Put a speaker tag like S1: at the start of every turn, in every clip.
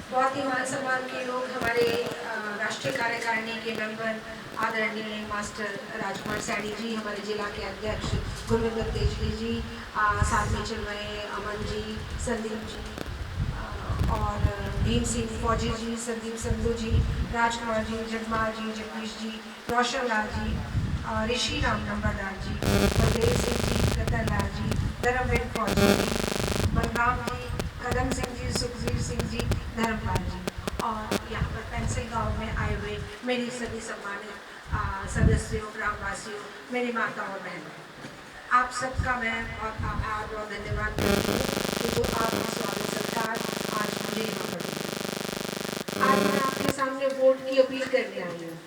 S1: बहुत ही मान सम्मान के लोग हमारे राष्ट्रीय कार्यकारिणी के मेंबर आदरणीय मास्टर राजकुमार सैनी जी, हमारे जिला के अध्यक्ष गुरविंदर तेजली जी, साथ में चल रहे अमन जी, संदीप जी, और भीम सिंह फौजी जी, संदीप संधू जी, राजकुमार जी, जगमाल जी, जगदीश जी, रोशन लाल जी, ऋषि राम नंबरदार जी, बलदेव सिंह जी, रतन लाल जी, धर्मवीर फौजी जी, बलराम जी, कदम सिंह जी, सुखबीर सिंह जी, धर्मपाल जी, और यहाँ पर पेंसिल गांव में आए हुए मेरी सभी सम्मानित सदस्यों, ग्रामवासियों, मेरी माताओं और बहनों, आप सबका मैं बहुत आभार और धन्यवाद करती हूँ कि जो आपका स्वागत सत्कार आज मुझे यहाँ पर। आज मैं आपके सामने वोट की अपील करने आई हूँ।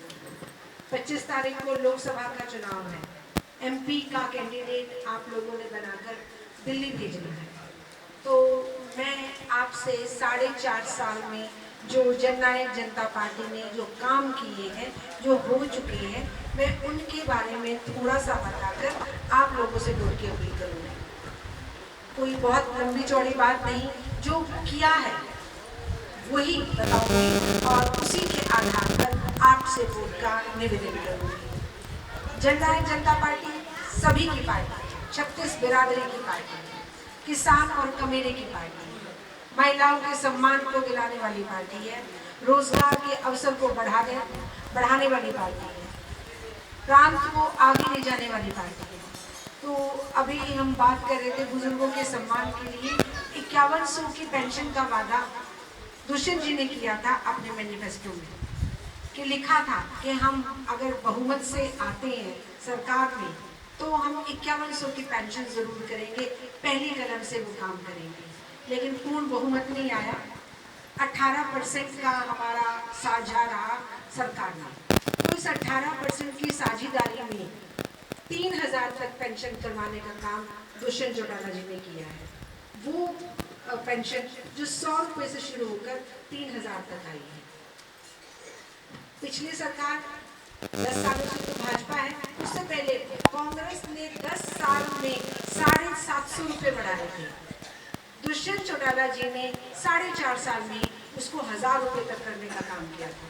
S1: 25 तारीख को लोकसभा का चुनाव है। एमपी का कैंडिडेट आप लोगों ने बनाकर दिल्ली भेजना है। तो मैं आपसे 4.5 साल में जो जननायक जनता पार्टी ने जो काम किए हैं, जो हो चुके हैं, मैं उनके बारे में थोड़ा सा बताकर आप लोगों से वोट की अपील करूँगी। कोई बहुत लंबी चौड़ी बात नहीं, जो किया है वही बताऊंगी और उसी के आधार पर आपसे वोट का निवेदन करूँगी। जननायक जनता पार्टी सभी की पार्टी, 36 बिरादरी की पार्टी, किसान और कमेरे की पार्टी, महिलाओं के सम्मान को दिलाने वाली पार्टी है, रोजगार के अवसर को बढ़ाने वाली पार्टी है, प्रांत को आगे ले जाने वाली पार्टी है। तो अभी हम बात कर रहे थे बुजुर्गों के सम्मान के लिए 5100 की पेंशन का वादा दुष्यंत जी ने किया था अपने मैनिफेस्टो में, कि लिखा था कि हम अगर बहुमत से आते हैं सरकार में तो हम 5100 की पेंशन जरूर करेंगे, पहली कदम से वो काम करेंगे। लेकिन पूर्ण बहुमत नहीं आया, 18% का हमारा साझा रहा सरकार में। तो इस 18% की साझेदारी में 3000 तक पेंशन करवाने का काम दुष्यंत चौटाला जी ने किया है। वो पेंशन जो 100 रुपये से शुरू होकर 3000 तक आई है। पिछली सरकार 10 सालों से तो भाजपा है, उससे पहले कांग्रेस ने 10 साल में 750 रुपये बढ़ाए थे। दुष्यंत चौटाला जी ने 4.5 साल में उसको 1000 रुपये तक करने का काम किया था।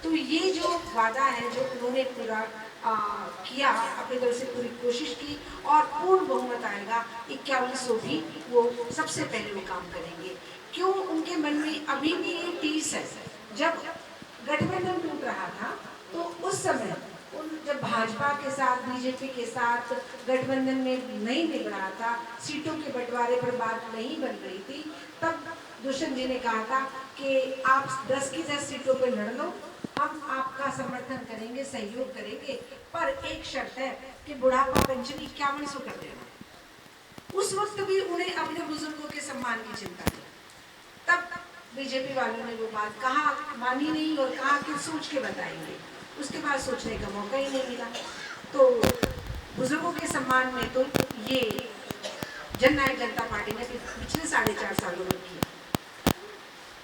S1: तो ये जो वादा है जो उन्होंने पूरा किया, अपनी तरफ से पूरी कोशिश की और पूर्ण बहुमत आएगा 5100 भी वो सबसे पहले वो काम करेंगे। क्यों उनके मन में अभी भी ये टीस है। जब गठबंधन टूट रहा था तो उस समय जब भाजपा के साथ बीजेपी के साथ गठबंधन में नहीं निभ रहा था, सीटों के बंटवारे पर बात नहीं बन रही थी, तब दुष्यंत जी ने कहा था कि आप 10 की 10 सीटों पर लड़ लो, हम आपका समर्थन करेंगे, सहयोग करेंगे, पर एक शर्त है कि बुढ़ापा पेंशन 5100 कर देना। उस वक्त भी उन्हें अपने बुजुर्गों के सम्मान की चिंता थी। तब बीजेपी वालों ने वो बात कहा, मानी नहीं और कहा कि सोच के बताएंगे। उसके बाद सोचने का मौका ही नहीं मिला। तो बुजुर्गों के सम्मान में तो ये जननायक जनता पार्टी ने पिछले 4.5 सालों में किया।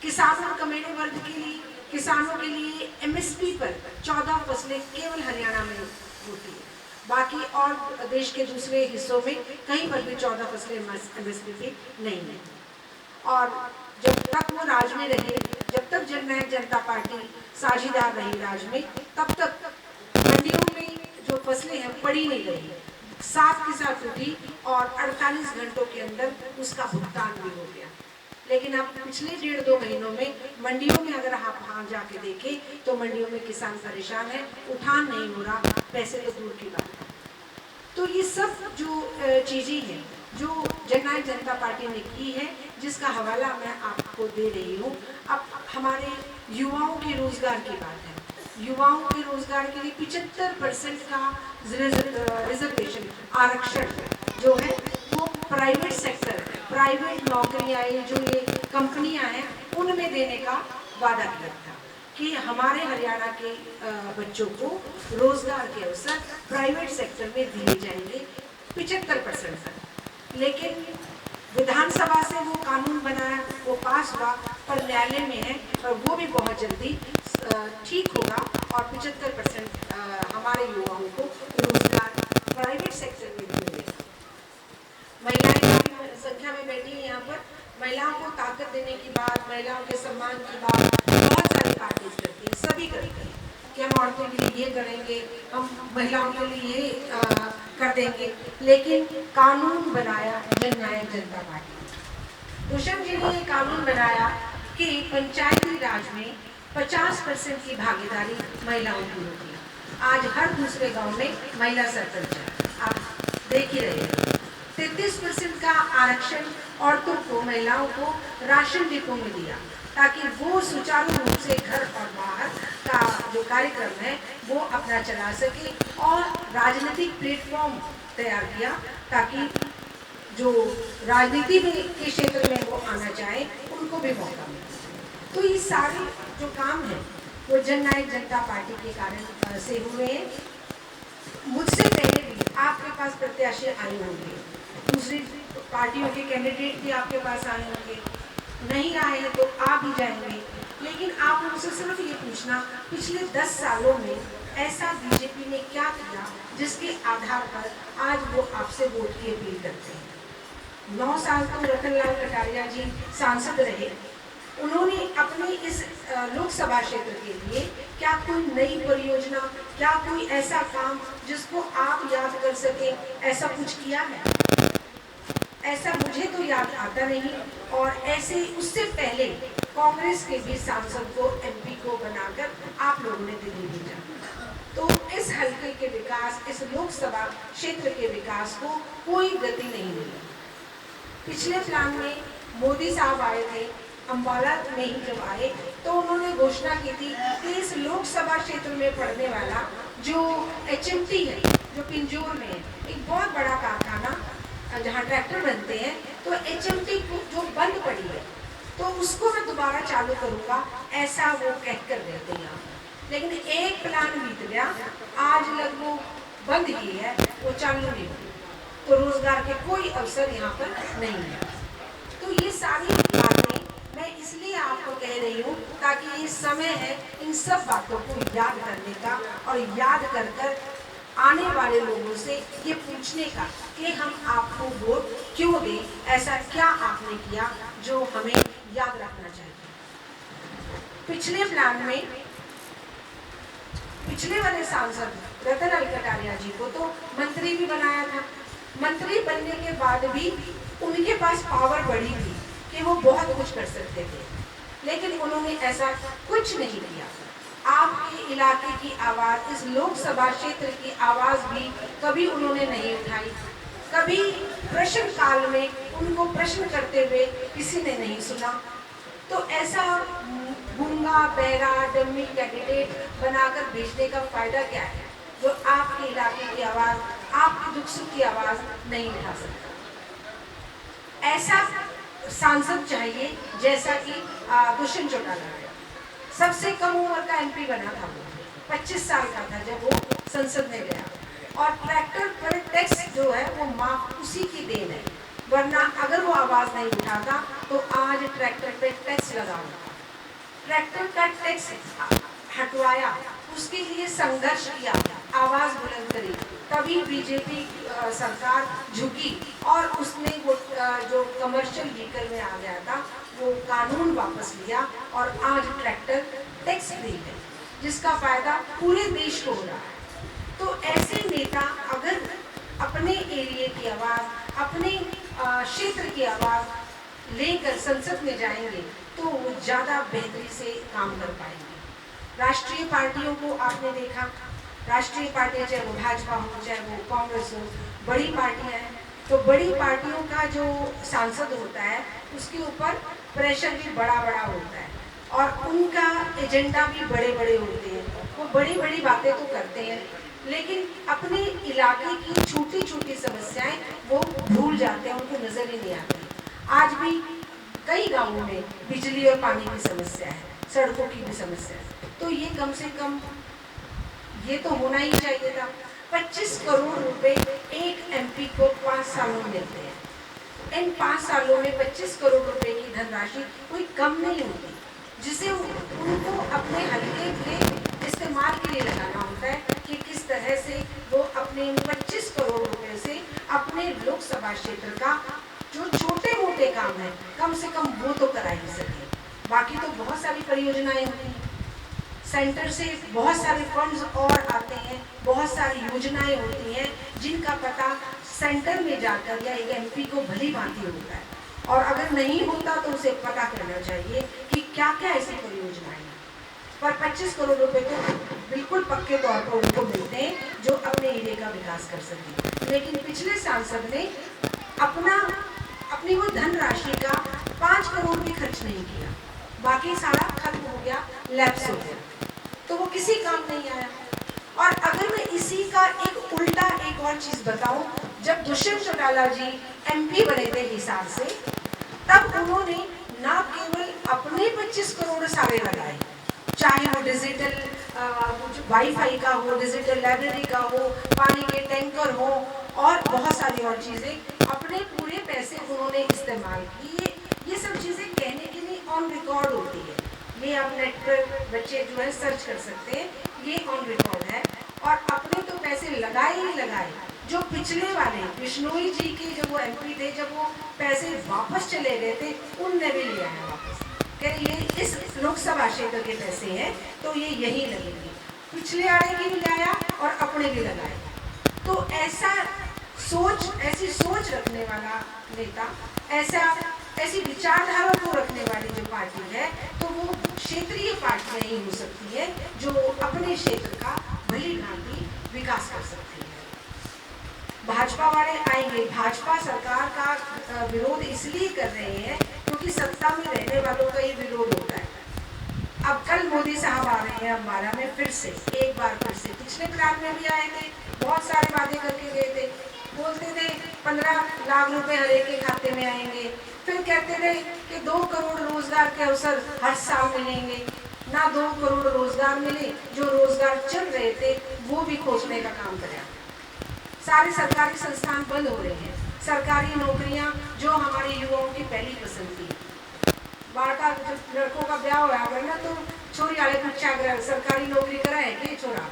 S1: किसान और कमेरे वर्ग के लिए, किसानों के लिए एमएसपी पर 14 फसलें केवल हरियाणा में होती है, बाकी और देश के दूसरे हिस्सों में कहीं पर भी 14 फसलें एमएसपी पे नहीं है। और जब तक वो राज में रहे, जब तक जननायक जनता पार्टी साझेदार रही राज में, तब तक मंडियों में जो फसलें हैं पड़ी नहीं रही, साथ के साथ उठी और 48 घंटों के अंदर उसका भुगतान भी हो गया। लेकिन अब पिछले 1.5-2 महीनों में मंडियों में अगर आप वहाँ जाके देखें तो मंडियों में किसान परेशान है, उठान नहीं हो रहा, पैसे तो दूर की बात है। तो ये सब जो चीज़ें हैं जो जननायक जनता पार्टी ने की है, जिसका हवाला मैं आपको दे रही हूँ। अब हमारे युवाओं के रोजगार की बात है। युवाओं के रोजगार के लिए 75% का रिजर्वेशन आरक्षण जो है वो प्राइवेट सेक्टर, प्राइवेट नौकरियाँ, जो ये कंपनियाँ हैं उनमें देने का वादा किया था कि हमारे हरियाणा के बच्चों को रोजगार के अवसर प्राइवेट सेक्टर में दिए जाएंगे 75% तक। लेकिन विधानसभा से वो कानून बनाया, वो पास हुआ, पर न्यायालय में है, और वो भी बहुत जल्दी ठीक होगा और 75% हमारे युवाओं को रोजगार प्राइवेट सेक्टर में भी मिलेगा। महिलाएं काफी संख्या में बैठी हैं यहाँ पर, महिलाओं को ताकत देने की बात, महिलाओं के सम्मान की बात बहुत सारी पार्टीज करती हैं, सभी करती हैं कि हम औरतों के लिए ये करेंगे, हम महिलाओं के लिए ये कर देंगे। लेकिन कानून बनाया जननायक जनता पार्टी। दुष्यंत जी ने ये कानून बनाया कि पंचायती राज में 50% की भागीदारी महिलाओं की होगी। आज हर दूसरे गांव में महिला सरपंच है, आप देख ही रहे हैं। 33% का आरक्षण औरतों को, महिलाओं को राशन डिपो में दिया ताकि वो सुचारू रूप से घर और बाहर का जो कार्यक्रम है वो अपना चला सके, और राजनीतिक प्लेटफॉर्म तैयार किया ताकि जो राजनीति में के क्षेत्र में वो आना चाहे उनको भी मौका मिले। तो ये सारे जो काम है वो जननायक जनता पार्टी के कारण से हुए हैं। मुझसे पहले भी आपके पास प्रत्याशी आए होंगे, दूसरी पार्टियों के कैंडिडेट भी आपके पास आए होंगे, नहीं आए हैं तो आ भी जाएंगे। लेकिन आप उनसे सिर्फ ये पूछना, पिछले 10 सालों में ऐसा बीजेपी ने क्या किया जिसके आधार पर आज वो आपसे वोट की अपील करते हैं। 9 साल तक रतनलाल कटारिया जी सांसद रहे, उन्होंने अपने इस लोकसभा क्षेत्र के लिए क्या कोई नई परियोजना, क्या कोई ऐसा काम जिसको आप याद कर सके, ऐसा कुछ किया है? ऐसा मुझे तो याद आता नहीं। और ऐसे उससे पहले कांग्रेस के भी सांसद को, एमपी को बनाकर आप लोगों ने दिल्ली भेजा। तो इस हल्के के विकास, इस लोकसभा क्षेत्र के विकास को कोई गति नहीं मिली। पिछले प्लान में मोदी साहब आए थे, अम्बाला में ही जब आए तो उन्होंने घोषणा की थी कि इस लोकसभा क्षेत्र में पड़ने वाला जो HMT है, जो पिंजौर में है, एक बहुत बड़ा कारखाना जहाँ ट्रैक्टर बनते हैं, तो HMT जो बंद पड़ी है तो उसको मैं दोबारा चालू करूँगा, ऐसा वो कहकर रहते हैं। लेकिन एक प्लान बीत गया, आज लग वो बंद ही है, वो चालू नहीं हुई, तो रोजगार के कोई अवसर यहाँ पर नहीं है। तो ये सारी बातें मैं इसलिए आपको कह रही हूँ ताकि ये समय है इन सब बातों को याद करने का, और याद कर कर आने वाले लोगों से ये पूछने का कि हम आपको वोट क्यों दें, ऐसा क्या आपने किया जो हमें याद रखना चाहिए। पिछले प्लान में पिछले वाले सांसद रतनलाल कटारिया जी को तो मंत्री भी बनाया था। मंत्री बनने के बाद भी उनके पास पावर बढ़ी थी कि वो बहुत कुछ कर सकते थे, लेकिन उन्होंने ऐसा कुछ नहीं किया। आपके इलाके की आवाज़, इस लोकसभा क्षेत्र की आवाज़ भी कभी उन्होंने नहीं उठाई। कभी प्रश्न काल में उनको प्रश्न करते हुए किसी ने नहीं सुना। तो ऐसा गूंगा, बहरा, डम्मी कैंडिडेट बनाकर भेजने का फायदा क्या है जो आपके इलाके की आवाज़, आपके दुख सुख की आवाज़ नहीं उठा सकता। ऐसा सांसद चाहिए जैसा कि दुष्यंत चौटाला है, सबसे कम उम्र का MP बना था वो, 25 साल का था जब वो संसद में गया। और ट्रैक्टर पर टैक्स जो है वो माफ उसी की देन है, वरना अगर वो आवाज़ नहीं उठाता तो आज ट्रैक्टर पे टैक्स लगा होता। ट्रैक्टर का टैक्स हटवाया, उसके लिए संघर्ष किया, आवाज़ बुलंद करी, तभी बीजेपी सरकार झुकी और उसने वो जो कमर्शियल व्हीकल में आ गया था वो कानून वापस लिया, और आज ट्रैक्टर टैक्स फ्री है जिसका फायदा पूरे देश को हो रहा है। तो ऐसे नेता अगर अपने एरिया की आवाज़, अपने क्षेत्र की आवाज़ लेकर संसद में जाएंगे तो वो ज़्यादा बेहतरी से काम कर पाएंगे। राष्ट्रीय पार्टियों को आपने देखा, राष्ट्रीय पार्टियाँ चाहे वो भाजपा हो, चाहे वो कांग्रेस हो, बड़ी पार्टियाँ हैं, तो बड़ी पार्टियों का जो सांसद होता है उसके ऊपर प्रेशर भी बड़ा बड़ा होता है और उनका एजेंडा भी बड़े बड़े होते हैं। वो बड़ी बड़ी बातें तो करते हैं लेकिन अपने इलाके की छोटी छोटी समस्याएं वो भूल जाते हैं, उनको नज़र ही नहीं आती। आज भी कई गांवों में बिजली और पानी की समस्या है, सड़कों की भी समस्या है, तो ये कम से कम ये तो होना ही चाहिए था। 25 करोड़ रुपए एक MP को 5 सालों में मिलते हैं। इन 5 सालों में 25 करोड़ रुपए की धनराशि कोई कम नहीं होती, जिसे उनको अपने हल्के के इस्तेमाल के लिए लगाना होता है कि किस तरह से वो अपने 25 करोड़ रुपए से अपने लोकसभा क्षेत्र का जो छोटे मोटे के काम है, कम से कम वो तो करा ही सके। बाकी तो बहुत सारी परियोजनाएं होती हैं, सेंटर से बहुत सारे फंड्स और आते हैं, बहुत सारी योजनाएं होती हैं जिनका पता सेंटर में जाकर या एक एमपी को भली भांति होता है, और अगर नहीं होता तो उसे पता करना चाहिए कि क्या क्या ऐसी परियोजनाएं हैं। पर 25 करोड़ रुपए तो बिल्कुल पक्के तौर पर उनको मिलते हैं जो अपने एरिया का विकास कर सके। लेकिन पिछले सांसद ने अपनी वो धनराशि का 5 करोड़ भी खर्च नहीं किया, बाकी सारा खत्म हो गया, लैप्स हो गया, तो वो किसी काम नहीं आया। और अगर मैं इसी का एक उल्टा एक और चीज बताऊं, जब दुष्यंत चौटाला जी एमपी बने थे हिसार से, तब उन्होंने ना केवल अपने 25 करोड़ सारे लगाए, चाहे वो डिजिटल वाईफाई का हो, डिजिटल लाइब्रेरी का हो, पानी के टैंकर हो, और बहुत सारी और चीजें, अपने पूरे पैसे उन्होंने इस्तेमाल किए। ये सब चीजें कहने के लिए ऑन रिकॉर्ड होती है, ये आप नेट पर बच्चे जो है सर्च कर सकते हैं, ये ऑन रिकॉर्ड है। और अपने तो पैसे लगाए ही लगाए। जो पिछले वाले बिश्नोई जी के जब वो एमपी थे, जब वो पैसे वापस चले गए थे, उनने भी लिया है वापस, कह ये इस लोकसभा क्षेत्र के पैसे हैं तो ये यही लगेंगे। पिछले आड़े की भी लाया और अपने भी लगाए। तो ऐसी सोच रखने वाला नेता, ऐसी विचारधारा को रखने वाली जो पार्टी है, तो वो क्षेत्रीय पार्टी नहीं हो सकती है जो अपने क्षेत्र का भली भांति विकास कर सकती है। भाजपा वाले आएंगे, भाजपा सरकार का विरोध इसलिए कर रहे हैं क्योंकि सत्ता में रहने वालों का ये विरोध होता है। अब कल मोदी साहब आ रहे हैं अम्बाला में फिर से, एक बार फिर से, पिछले प्लान में भी आए थे, बहुत सारे वादे करके गए थे, बोलते थे 15 लाख रुपए हर एक के खाते में आएंगे, फिर कहते थे कि 2 करोड़ रोजगार के अवसर हर साल मिलेंगे। ना 2 करोड़ रोजगार मिले, जो रोजगार चल रहे थे वो भी खोजने का काम करें। सारे सरकारी संस्थान बंद हो रहे हैं, सरकारी नौकरियां जो हमारे युवाओं की पहली पसंद थी, बाढ़ जब लड़कों का ब्याह हुआ अगर ना, तो छोरी वाले पूछा अगर सरकारी नौकरी कराए कि छोरा,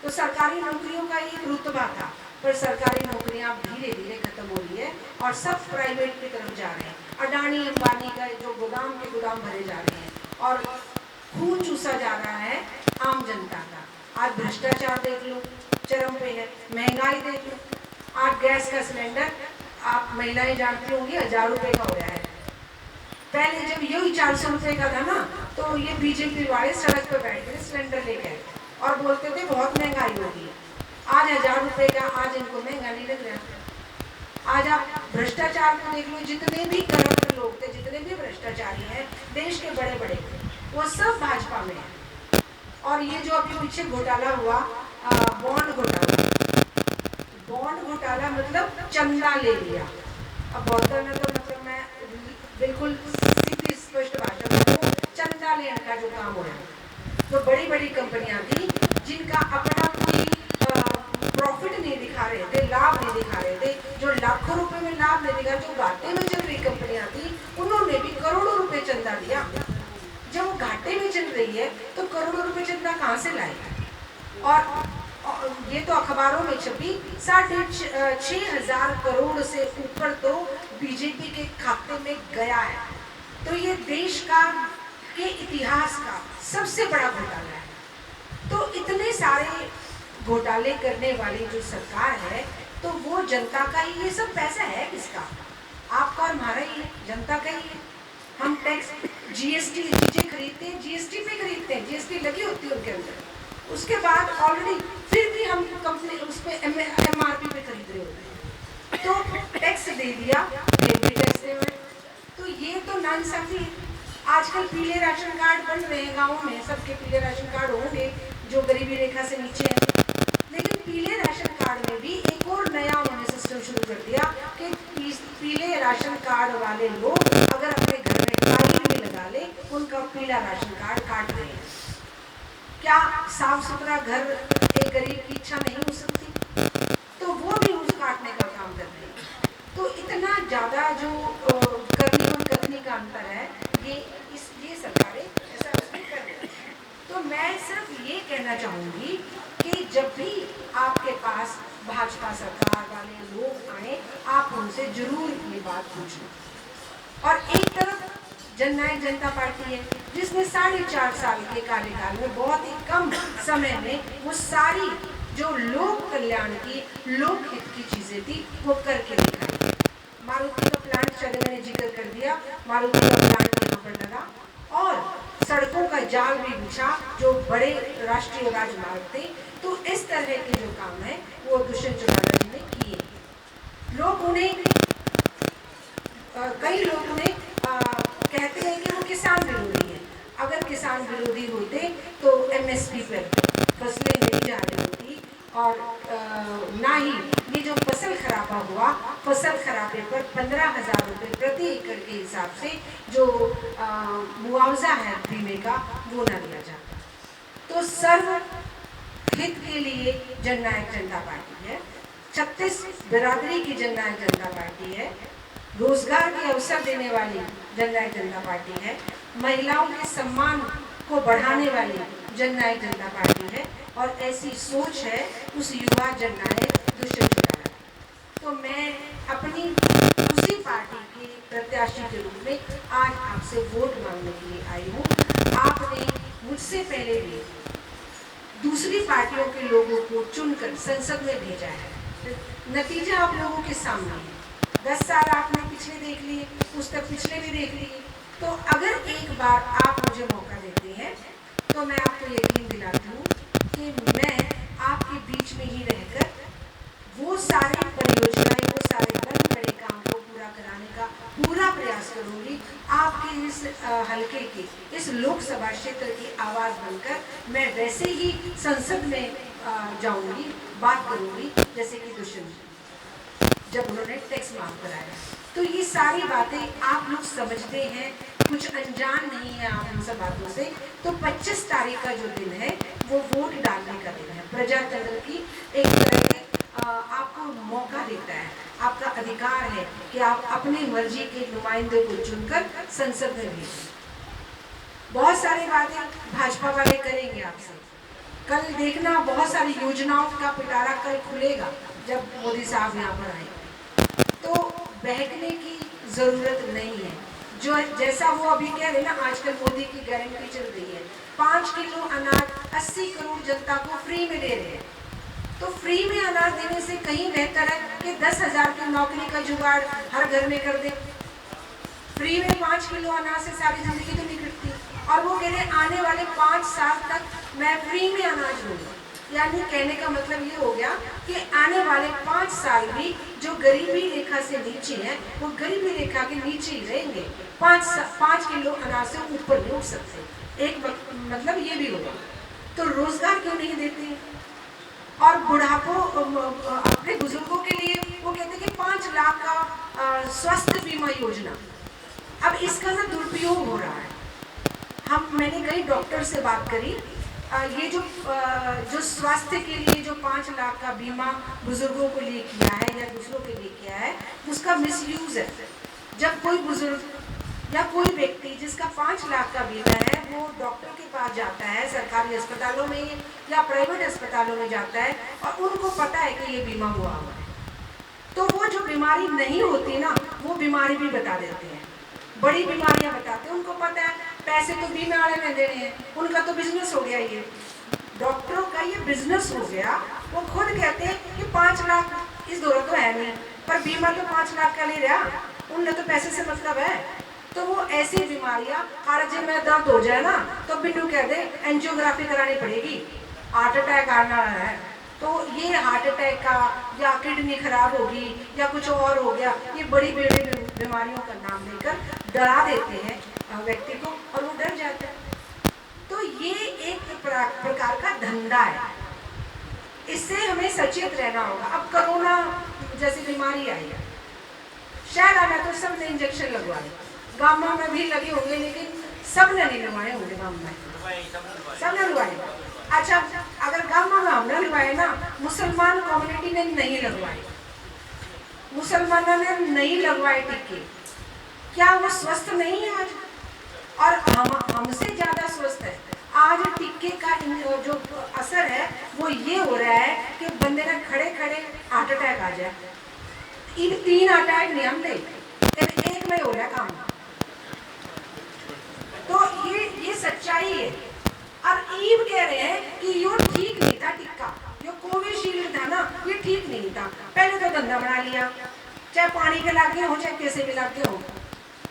S1: तो सरकारी नौकरियों का एक रुतबा था, पर सरकारी नौकरियां धीरे धीरे खत्म हो रही है और सब प्राइवेट की तरफ जा रहे हैं। अडानी अंबानी का जो गोदाम के गोदाम भरे जा रहे हैं और खून चूसा जा रहा है आम जनता का। आज भ्रष्टाचार देख लो, चरम पे है, महंगाई देख लो, आज गैस का सिलेंडर आप महिलाएं जानती होंगी 1000 रुपए का हो रहा है। पहले जब यही 400 रुपए का था ना, तो ये बीजेपी वाले सड़क पर बैठ गए सिलेंडर लेकर और बोलते थे बहुत महंगाई होगी। आज 1000 रुपए का, आज इनको महंगा नहीं लग रहा। आज आप भ्रष्टाचार को देख लो, जितने भी करप्ट लोग थे, जितने भी भ्रष्टाचारी हैं देश के बड़े बड़े, वो सब भाजपा में है। और ये जो अभी पीछे घोटाला हुआ, बॉन्ड घोटाला मतलब चंदा ले लिया। अब बॉर्डर में तो मतलब मैं बिल्कुल सीधी स्पष्ट भाषा में चंदा लेने का जो काम हो रहा है, तो बड़ी बड़ी कंपनियां थी जिनका अपना कोई प्रॉफिट नहीं दिखा रहे थे, लाभ नहीं दिखा रहे थे, जो लाखों रुपए में लाभ नहीं दिखा, जो घाटे में चल रही कंपनियां थी, उन्होंने भी करोड़ों रुपए चंदा दिया। जब वो घाटे में चल रही है तो करोड़ों रुपए चंदा कहाँ से लाएगा? और ये तो अखबारों में छपी 6,500 करोड़ से ऊपर तो बीजेपी के खाते में गया है। तो ये देश के इतिहास का सबसे बड़ा घोटाला है। तो इतने सारे घोटाले करने वाली जो सरकार है, तो वो जनता का ही, ये सब पैसा है किसका? आपका और हमारा ही है, जनता का ही है। हम टैक्स जीएसटी चीजें खरीदते हैं, जीएसटी पे खरीदते हैं, जीएसटी लगी होती है उनके अंदर, उसके बाद ऑलरेडी फिर भी हम कंपनी उस पर एमआरपी पे खरीद रहे होते हैं, तो टैक्स दे दिया, टैक्स दे रहे। तो ये तो नाइंसाफी है। आजकल पीले राशन कार्ड बन रहे हैं गाँव में, सबके पीले राशन कार्ड होंगे जो गरीबी रेखा से नीचे है, लेकिन पीले राशन कार्ड में भी एक और नया उन्होंने सिस्टम शुरू कर दिया कि पीले राशन कार्ड वाले लोग अगर अपने घर में टाइल भी लगा ले, उनका पीला राशन कार्ड काट रहे हैं। क्या साफ सुथरा घर एक गरीब की इच्छा नहीं हो सकती? तो वो भी उस काटने का काम कर रहे हैं। तो इतना ज्यादा जो करनी और कथनी का अंतर है, ये सरकारें ऐसा उसमें कर रही हैं। तो मैं सिर्फ ये कहना चाहूँगी कि जब भी आपके पास भाजपा सरकार वाले लोग आए, आप उनसे जरूर ये बात पूछें और एक तरफ जननायक जनता पार्टी है जिसने 4.5 साल के कार्यकाल में बहुत ही कम समय में वो सारी जो लोक कल्याण की, लोक हित की चीजें थी वो करके दिखाई। मारुति का प्लांट, चले मैंने जिक्र कर दिया, मारुति का प्लांट यहाँ पर लगा और सड़कों का जाल भी बिछा जो बड़े राष्ट्रीय राजमार्ग थे। तो इस तरह के जो काम है वो दुष्यंत चौटाला जी ने किए। लोग उन्हें कई लोग उन्हें कहते हैं कि वो किसान विरोधी है। अगर किसान विरोधी होते तो एमएसपी पर फसलें नहीं जा रही होती और ना ही ये जो फसल खराबा हुआ, फसल खराबे पर 15,000 रुपये प्रति एकड़ के हिसाब से जो मुआवजा है बीमे का वो ना दिया जाता। तो सर्व हित के लिए जननायक जनता पार्टी है, 36 बिरादरी की जननायक जनता पार्टी है, रोजगार के अवसर देने वाली जननायक जनता पार्टी है, महिलाओं के सम्मान को बढ़ाने वाली जननायक जनता पार्टी है और ऐसी सोच है उस युवा जननायक दुष्यंत चौटाला। तो मैं अपनी उसी पार्टी के प्रत्याशी के रूप में आज आपसे वोट मांगने के लिए आई हूँ। आपने मुझसे पहले भी दूसरी पार्टियों के लोगों को चुनकर संसद में भेजा है, नतीजा आप लोगों के सामने है। 10 साल आपने पिछले देख लिए, उस तक पिछले भी देख लिए। तो अगर एक बार आप मुझे मौका देते हैं तो मैं आपको यकीन दिलाती हूँ कि मैं आपके बीच में ही रहकर वो सारी परियोजनाएं, वो सारे बन पड़े काम को पूरा कराने का पूरा प्रयास करूंगी। आपके इस हल्के की, इस लोकसभा क्षेत्र की आवाज़ बनकर मैं वैसे ही संसद में जाऊंगी, बात करूंगी जैसे कि दुष्यंत जब उन्होंने टैक्स माफ कराया। तो ये सारी बातें आप लोग समझते हैं, कुछ अनजान नहीं है आप इन सब बातों से। तो 25 तारीख का जो दिन है वो वोट डालने का दिन है। प्रजातंत्र की एक तरह के आपको मौका देता है, आपका अधिकार है कि आप अपनी मर्जी के नुमाइंदे को चुनकर संसद में भेजें। बहुत सारी बातें भाजपा वाले करेंगे आपसे। कल देखना बहुत सारी योजनाओं का पिटारा कल खुलेगा जब मोदी साहब यहाँ पर आए। तो बहकने की जरूरत नहीं है। जो जैसा वो अभी कह रहे ना, आजकल मोदी की गारंटी चल रही है 5 किलो अनाज 80 करोड़ जनता को फ्री में दे रहे हैं। तो फ्री में अनाज देने से कहीं बेहतर है कि 10,000 की नौकरी का जुगाड़ हर घर में कर दे। फ्री में 5 किलो अनाज से सारी जिंदगी तो नहीं कटती। और वो कह रहे आने वाले 5 साल तक मैं फ्री में अनाज दूंगा। यानी कहने का मतलब ये हो गया कि आने वाले 5 साल भी जो गरीबी रेखा से नीचे है वो गरीबी रेखा के नीचे ही रहेंगे, 5 किलो अनाज से ऊपर नहीं उठ सकते। एक मतलब ये भी होगा। तो रोजगार क्यों नहीं देते? और बुढ़ापो अपने बुजुर्गों के लिए वो कहते हैं कि 5 लाख का स्वास्थ्य बीमा योजना। अब इसका ना दुरुपयोग हो रहा है। मैंने कई डॉक्टर से बात करी, ये जो स्वास्थ्य के लिए जो 5 लाख का बीमा बुजुर्गों को लिए किया है या दूसरों के लिए किया है, उसका मिसयूज है। जब कोई बुजुर्ग या कोई व्यक्ति जिसका 5 लाख का बीमा है वो डॉक्टर के पास जाता है, सरकारी अस्पतालों में या प्राइवेट अस्पतालों में जाता है और उनको पता है कि ये बीमा हुआ है, तो वो जो बीमारी नहीं होती ना वो बीमारी भी बता देते हैं, बड़ी बीमारियां बताते हैं। उनको पता है पैसे तो बीमा वाले ने देने हैं, उनका तो बिजनेस हो गया। ये डॉक्टरों का ये बिजनेस हो गया। वो खुद कहते हैं कि 5 लाख इस दौर तो है नहीं, पर बीमा तो 5 लाख का ले रहा, उनने तो पैसे से मतलब है। तो वो ऐसी बीमारियां, हार्ट में दर्द हो जाए ना तो बिन्नू कह दे एंजियोग्राफी करानी पड़ेगी, हार्ट अटैक आना है। तो ये हार्ट अटैक का या किडनी खराब होगी या कुछ और हो गया, ये बड़ी बड़ी बीमारियों का नाम लेकर डरा देते हैं व्यक्ति को और वो डर जाता है। तो ये एक प्रकार का धंधा है, इससे हमें सचेत रहना होगा। अब कोरोना जैसी बीमारी आई है, शहर में तो सबने इंजेक्शन लगवाए, गांव में भी लगे होंगे लेकिन सबने नहीं लगवाए होंगे। गांव में सबने लगवाए। अच्छा, अगर गांव में हमने लगवाए ना, मुसलमान कम्युनिटी ने नहीं लगवाए, मुसलमानों ने नहीं लगवाए टीके, क्या वो स्वस्थ नहीं है आज? और हमसे ज्यादा स्वस्थ है आज। टीके का जो असर है वो ये हो रहा है कि बंदे ने खड़े खड़े हार्ट अटैक आ जाए। इन 3 अटैक नहीं हम दे, एक में हो रहा है काम। और ईब कह रहे हैं कि यो ठीक नहीं था टिक्का, यो कोविशील्ड था ना, ये ठीक नहीं था। पहले तो धंधा बना लिया, चाहे पानी के लागे हो चाहे कैसे भी लागे हो।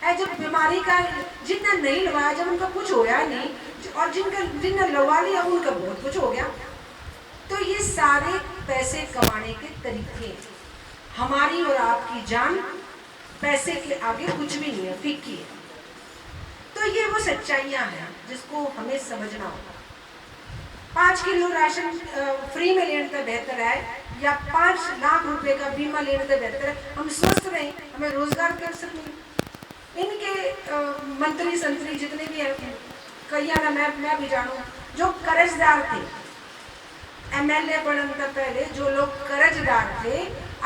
S1: है जब बीमारी का जितना नहीं लगवाया, जब उनका कुछ होया नहीं, और जिनने लगवा लिया उनका बहुत कुछ हो गया। तो ये सारे पैसे कमाने के तरीके, हमारी और आपकी जान पैसे के आगे कुछ भी नहीं है, फीकी है। तो ये वो सच्चाइयां हैं जिसको हमें समझना होगा। 5 किलो राशन फ्री में लेने से बेहतर है या 5 लाख रुपए का बीमा लेने से बेहतर है हम स्वस्थ रहें, हमें रोजगार के अवसर मिले। इनके मंत्री संतरी जितने भी हैं, कई ना मैं भी जानू, जो कर्जदार थे, एमएलए बनने से पहले जो लोग कर्जदार थे,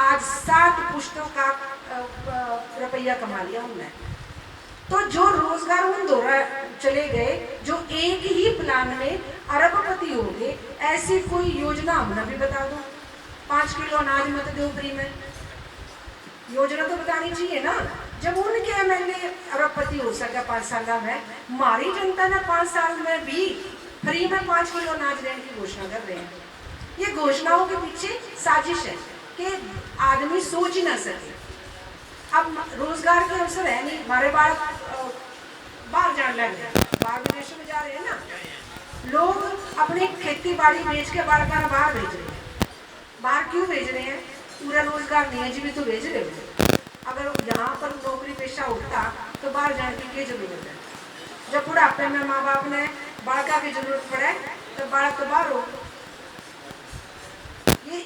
S1: आज 7 पुश्तों का रुपया कमा लिया उन्होंने। तो जो रोजगार उन दोहरा चले गए, जो एक ही प्लान में अरबपति हो गए, ऐसी कोई योजना हमने भी बता दो। 5 किलो अनाज मत दो फ्री में, योजना तो बतानी चाहिए ना। जब उनके एमएलए अरबपति हो सका 5 साल में, हमारी जनता ने 5 साल में भी फ्री में 5 किलो अनाज देने की घोषणा कर रहे हैं। ये घोषणाओं के पीछे साजिश है कि आदमी सोच ही ना सके। अब रोजगार के अवसर है नहीं, हमारे बालक बाहर जाने लग गए, बाहर विदेशों में जा रहे हैं ना, लोग अपनी खेती बाड़ी बेच के बालक बाहर भेज रहे हैं। बाहर क्यों भेज रहे हैं? पूरा रोजगार नहीं है जी, भी तो भेज रहे हो। अगर यहाँ पर नौकरी पेशा होता तो बाहर जाने की क्या जरूरत है? जब बुढ़ापे में माँ बाप ने बालका की जरूरत पड़े तो बालक तो बाहर हो।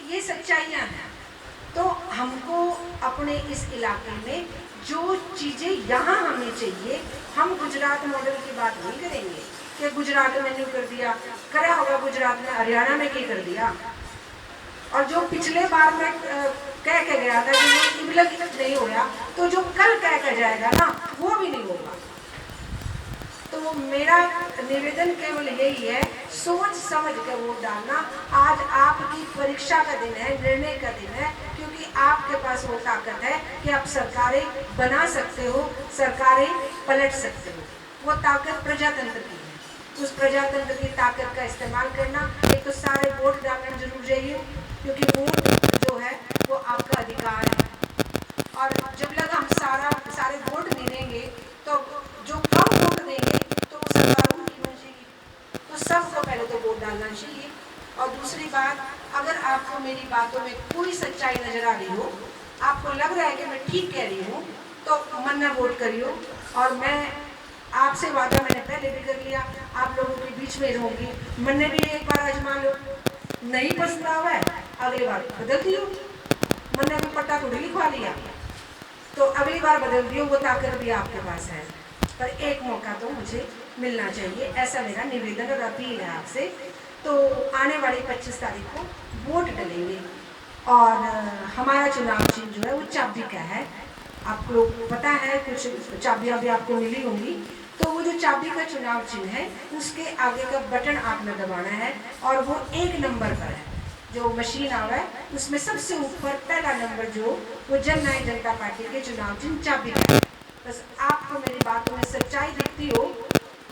S1: ये सच्चाइयाँ हैं। तो हमको अपने इस इलाके में जो चीज़ें यहाँ हमें चाहिए, हम गुजरात मॉडल की बात नहीं करेंगे कि गुजरात में नहीं कर दिया, करा होगा गुजरात में, हरियाणा में क्या कर दिया। और जो पिछले बार में कह के गया था कि वो इबलग नहीं होया, तो जो कल कह के जाएगा ना वो भी नहीं होगा। तो मेरा निवेदन केवल यही है, सोच समझ कर वोट डालना। आज आपकी परीक्षा का दिन है, निर्णय का दिन है, क्योंकि आपके पास वो ताकत है कि आप सरकारें बना सकते हो, सरकारें पलट सकते हो। वो ताकत प्रजातंत्र की है। उस प्रजातंत्र की ताकत का इस्तेमाल करना, एक तो सारे वोट डालना जरूर चाहिए, क्योंकि वोट जो है वो आपका अधिकार है। और जब लग हम सारे वोट नहीं देंगे तो जो कम वोट देंगे तो वो सरकार उनकी बनेगी। तो सबको पहले तो वोट डालना चाहिए। और दूसरी बात, अगर आपको मेरी बातों में कोई सच्चाई नजर आ रही हो, आपको लग रहा है कि मैं ठीक कह रही हूँ, तो मन में वोट करियो। और मैं आपसे वादा मैंने पहले भी कर लिया, आप लोगों के बीच में रहूँगी। मन ने भी एक बार आजमा लो, नहीं पसंद आवा है अगली बार बदल दियो। मन ने भी पट्टा थोड़ी लिखवा लिया, तो अगली बार बदल दियो, वो ताकत भी आपके पास है। पर एक मौका तो मुझे मिलना चाहिए, ऐसा मेरा निवेदन और अपील है आपसे। तो आने वाली 25 तारीख को वोट डलेंगे और हमारा चुनाव चिन्ह जो है वो चाबी का है। आपको पता है, कुछ चाबियाँ भी आपको मिली होंगी। तो वो जो चाबी का चुनाव चिन्ह है, उसके आगे का बटन आपने दबाना है और वो 1 नंबर पर है। जो मशीन आ रहा है उसमें सबसे ऊपर पहला नंबर जो वो जननायक जनता पार्टी के चुनाव चिन्ह चाबी का है। बस आपको मेरी बातों में सच्चाई दिखती हो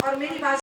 S1: और मेरी बात